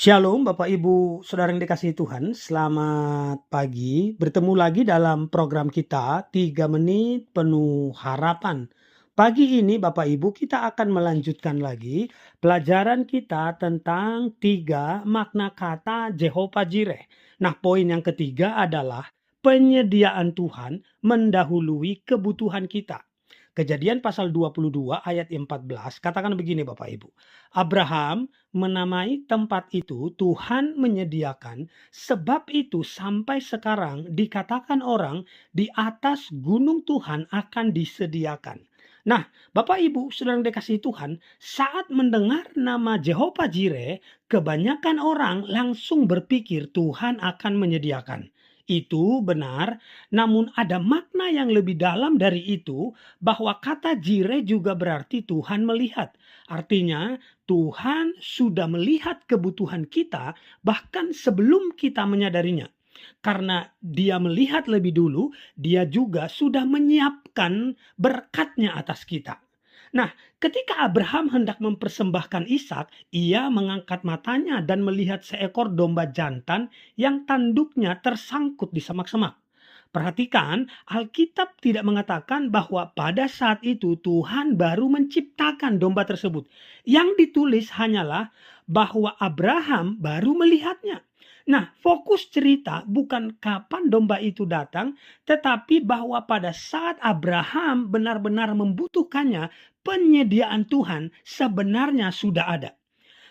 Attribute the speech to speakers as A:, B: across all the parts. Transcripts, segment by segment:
A: Shalom Bapak Ibu Saudara yang dikasihi Tuhan, selamat pagi. Bertemu lagi dalam program kita 3 menit penuh harapan. Pagi ini Bapak Ibu kita akan melanjutkan lagi pelajaran kita tentang 3 makna kata Jehovah Jireh. Nah, poin yang ketiga adalah penyediaan Tuhan mendahului kebutuhan kita. Kejadian pasal 22 ayat 14 katakan begini Bapak Ibu. Abraham menamai tempat itu Tuhan menyediakan, sebab itu sampai sekarang dikatakan orang di atas gunung Tuhan akan disediakan. Nah, Bapak Ibu Saudara yang dikasihi Tuhan, saat mendengar nama Jehovah Jireh, kebanyakan orang langsung berpikir Tuhan akan menyediakan. Itu benar, namun ada makna yang lebih dalam dari itu, bahwa kata Jireh juga berarti Tuhan melihat. Artinya, Tuhan sudah melihat kebutuhan kita bahkan sebelum kita menyadarinya. Karena Dia melihat lebih dulu, Dia juga sudah menyiapkan berkatnya atas kita. Nah, ketika Abraham hendak mempersembahkan Ishak, ia mengangkat matanya dan melihat seekor domba jantan yang tanduknya tersangkut di semak-semak. Perhatikan, Alkitab tidak mengatakan bahwa pada saat itu Tuhan baru menciptakan domba tersebut. Yang ditulis hanyalah bahwa Abraham baru melihatnya. Nah, fokus cerita bukan kapan domba itu datang, tetapi bahwa pada saat Abraham benar-benar membutuhkannya, penyediaan Tuhan sebenarnya sudah ada.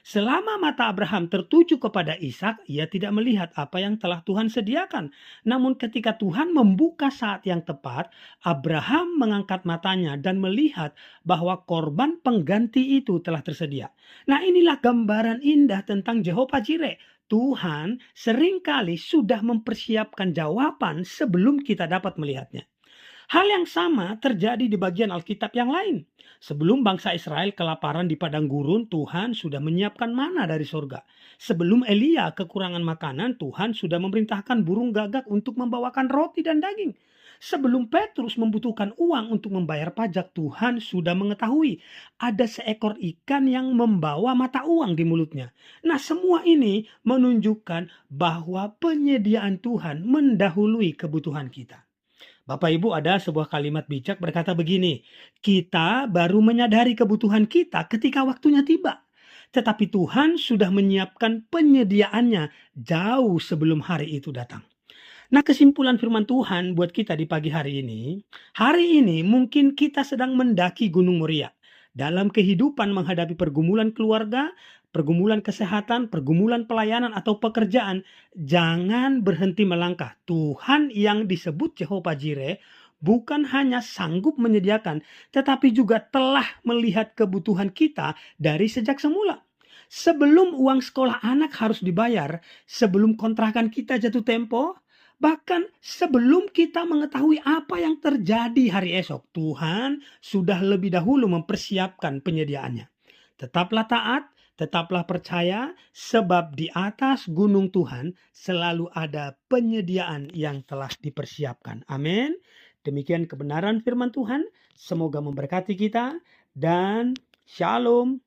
A: Selama mata Abraham tertuju kepada Ishak, ia tidak melihat apa yang telah Tuhan sediakan. Namun ketika Tuhan membuka saat yang tepat, Abraham mengangkat matanya dan melihat bahwa korban pengganti itu telah tersedia. Nah, inilah gambaran indah tentang Jehovah Jireh. Tuhan seringkali sudah mempersiapkan jawaban sebelum kita dapat melihatnya. Hal yang sama terjadi di bagian Alkitab yang lain. Sebelum bangsa Israel kelaparan di padang gurun, Tuhan sudah menyiapkan mana dari surga. Sebelum Elia kekurangan makanan, Tuhan sudah memerintahkan burung gagak untuk membawakan roti dan daging. Sebelum Petrus membutuhkan uang untuk membayar pajak, Tuhan sudah mengetahui ada seekor ikan yang membawa mata uang di mulutnya. Nah, semua ini menunjukkan bahwa penyediaan Tuhan mendahului kebutuhan kita. Bapak Ibu, ada sebuah kalimat bijak berkata begini, kita baru menyadari kebutuhan kita ketika waktunya tiba. Tetapi Tuhan sudah menyiapkan penyediaannya jauh sebelum hari itu datang. Nah, kesimpulan firman Tuhan buat kita di pagi hari ini mungkin kita sedang mendaki Gunung Moria. Dalam kehidupan menghadapi pergumulan keluarga, pergumulan kesehatan, pergumulan pelayanan atau pekerjaan, jangan berhenti melangkah. Tuhan yang disebut Jehovah Jireh bukan hanya sanggup menyediakan, tetapi juga telah melihat kebutuhan kita dari sejak semula. Sebelum uang sekolah anak harus dibayar, sebelum kontrakan kita jatuh tempo, bahkan sebelum kita mengetahui apa yang terjadi hari esok, Tuhan sudah lebih dahulu mempersiapkan penyediaannya. Tetaplah taat, tetaplah percaya, sebab di atas gunung Tuhan selalu ada penyediaan yang telah dipersiapkan. Amin. Demikian kebenaran firman Tuhan. Semoga memberkati kita dan shalom.